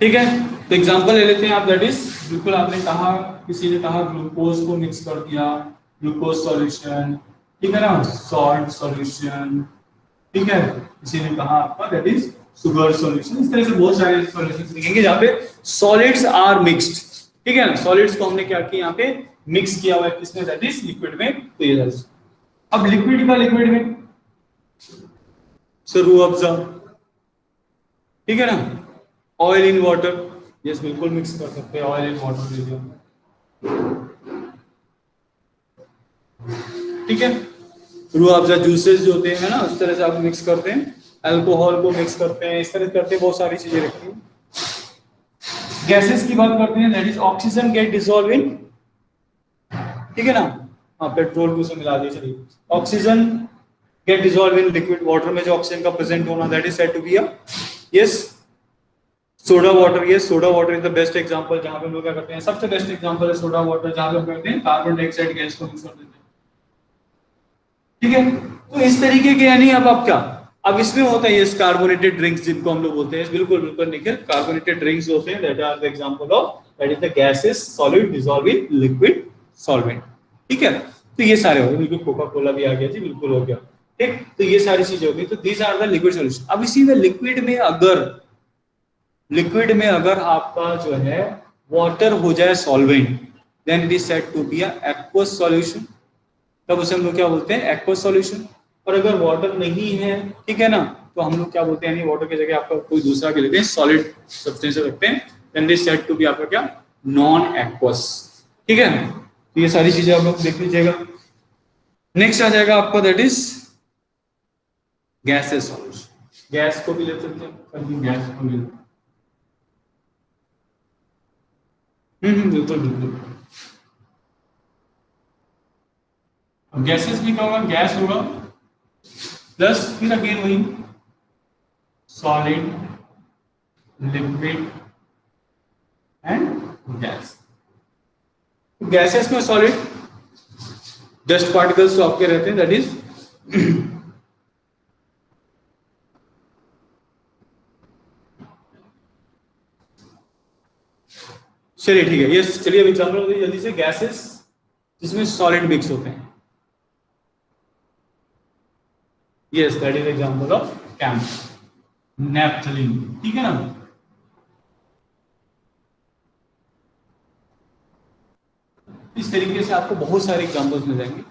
[SPEAKER 1] ठीक है, तो एग्जांपल ले लेते हैं आप, दैट इज बिल्कुल आपने कहा, किसी ने कहा ग्लूकोज को मिक्स कर दिया, ग्लूकोज सॉल्यूशन, ठीक है ना, सॉल्ट सॉल्यूशन, ठीक है। किसी ने कहा आपका दैट इज शुगर सॉल्यूशन। इस तरह से बहुत सारे सॉल्यूशंस लिखेंगे जहां पे सॉलिड्स आर मिक्स्ड, ठीक है ना। सॉलिड्स को हमने क्या किया यहाँ पे, मिक्स किया हुआ है, किसमें, दैट इज लिक्विड में। तो ये, अब लिक्विड का लिक्विड में, सर रूह अफ़ज़ा, ठीक है ना, ऑयल इन वाटर, यस बिल्कुल मिक्स कर सकते हैं, ऑयल इन वाटर लीजिए, ठीक है। रूह अफ़ज़ा जूसेस जो होते हैं ना, उस तरह से आप मिक्स करते हैं, अल्कोहल को मिक्स करते हैं, इस तरह करते हैं, बहुत सारी चीजें रखती हैं। गैसेस की बात करते हैं, that is oxygen get dissolve in, ठीक है ना, हाँ पेट्रोल को उसमें मिला दिए, चलिए oxygen get dissolve in liquid water में, जो ऑक्सीजन का प्रेजेंट होना, that is said to be a, yes soda water. ये soda water is the best example, जहां पे हम लोग क्या करते हैं, सबसे बेस्ट एग्जांपल है सोडा वाटर, जहां पे हम करते हैं कार्बन डाइऑक्साइड गैस को मिक्स कर देते हैं, ठीक है। तो इस तरीके के, यानी अब आप क्या, अब इसमें होता है ये कार्बोनेटेड ड्रिंक्स जिनको हम लोग बोलते हैं, बिल्कुल बिल्कुल निखिल, कार्बोनेटेड ड्रिंक्स होते हैं, that are the example of, that is the gases solid dissolve in liquid solvent, ठीक है। तो ये सारे हो गए, बिल्कुल कोका कोला भी आ गया जी, बिल्कुल हो गया, ठीक। तो ये सारी चीजें हो गई, तो these are the liquid solution. अब इसी में लिक्विड में अगर आपका जो है वाटर हो जाए solvent, then it is said to be a aqueous solution. तब उसे हम लोग क्या बोलते हैं, एक्वस सॉल्यूशन। और अगर वाटर नहीं है, ठीक है ना, तो हम लोग क्या बोलते हैं, यानी वाटर की जगह आपका कोई दूसरा के लेते हैं, सॉलिड सब्सटेंस रखते हैं, then it is said to be आपका क्या, नॉन एक्वस, ठीक है। तो ये सारी चीजें आप लोग देख लीजिएगा। नेक्स्ट आ जाएगा आपका that is gases solution. Gas को भी ले सकते हैं, गैस को भी, बिल्कुल बिल्कुल। गैसेस में क्या होगा, गैस होगा प्लस फिर अगेन वही solid, liquid and gas. Gases में सॉलिड डस्ट पार्टिकल्स तो आपके रहते हैं, दैट इज चलिए ठीक है, यस चलिए अब एग्जांपल होती है जल्दी से, गैसेस जिसमें सॉलिड मिक्स होते हैं, yes that is example of camp naphthalene, ठीक है ना। इस तरीके से आपको बहुत सारे एग्जांपल्स मिल जाएंगे,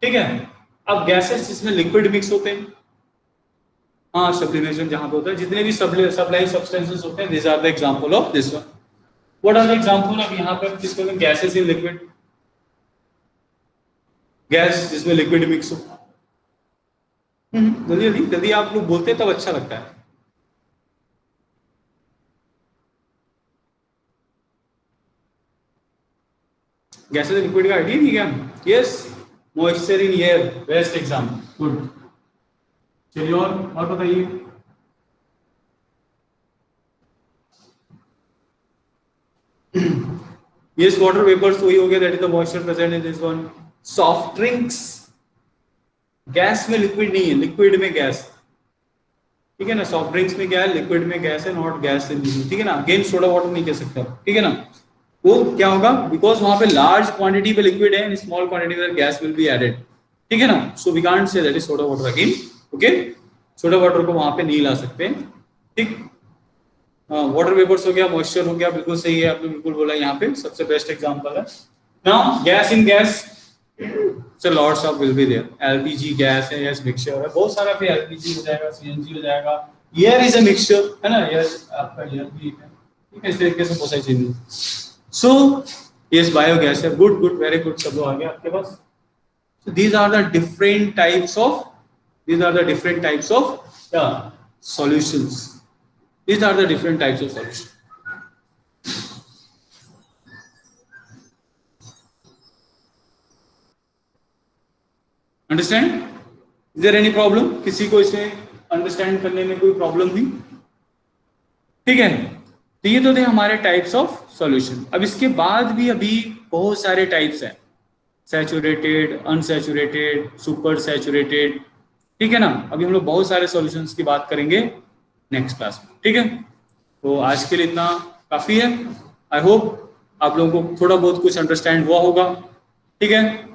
[SPEAKER 1] ठीक है। अब गैसेस जिसमें लिक्विड मिक्स होते हैं, हाँ सब्लिमेशन जहां पे होता है, जितने भी सप्लाई सब्सटेंसेस होते हैं, this are the example of this one. What are the example of, यहाँ पर किसको, गैसेस इन लिक्विड, गैस जिसमें लिक्विड मिक्स हो। जल्दी जल्दी जल्दी आप लोग बोलते हैं तब अच्छा लगता है। गैसेस लिक्विड का आइडिया नहीं क्या, yes moisture in air, best exam, good. चलिए और बताइए। यस, वाटर वेपर्स वही हो गया, that is the moisture present in this one. Soft drinks, gas में लिक्विड नहीं है, लिक्विड में गैस, ठीक है ना। सॉफ्ट ड्रिंक्स में क्या है, लिक्विड में गैस है, नॉट गैस इन लिक्विड, ठीक है ना। अगेन सोडा वाटर नहीं कह सकते, ठीक है ना। वो क्या होगा, बिकॉज वहां पे लार्ज क्वांटिटी पे लिक्विड है एंड स्मॉल क्वांटिटी में गैस विल बी एडेड, ठीक है ना। So we can't say that is soda water again, okay. Soda water को वहां पे नहीं ला सकते, ठीक। वाटर वेपर्स हो गया, मॉइस्चर हो गया, बिल्कुल सही है, आपने बिल्कुल बोला, यहाँ पे सबसे बेस्ट एग्जांपल है। Now gas in gas, so lots of will be there, LPG gas है, यस मिक्सचर है, बहुत सारा पे LPG हो जाएगा, CNG हो जाएगा, एयर इज अ मिक्सचर, है ना, एयर आपका एयर भी है, ठीक है। इस तरीके से बहुत सारी चीजें, सो यस बायोगैस है, गुड गुड, वेरी गुड, सब लोग आ गए आपके पास। So these are the different types of, these are the different types of solutions. These are the different types of solutions. Understand, is there any problem, किसी को इसे अंडरस्टैंड करने में कोई प्रॉब्लम हुई, ठीक है। तो ये तो थे हमारे टाइप्स ऑफ सॉल्यूशन। अब इसके बाद भी अभी बहुत सारे टाइप्स हैं, सैचुरेटेड, अनसैचुरेटेड, सुपर सैचुरेटेड, ठीक है ना। अभी हम लोग बहुत सारे सॉल्यूशंस की बात करेंगे नेक्स्ट क्लास में, ठीक है। तो आज के लिए इतना काफी है। आई होप आप लोगों को थोड़ा बहुत कुछ अंडरस्टैंड हुआ होगा, ठीक है।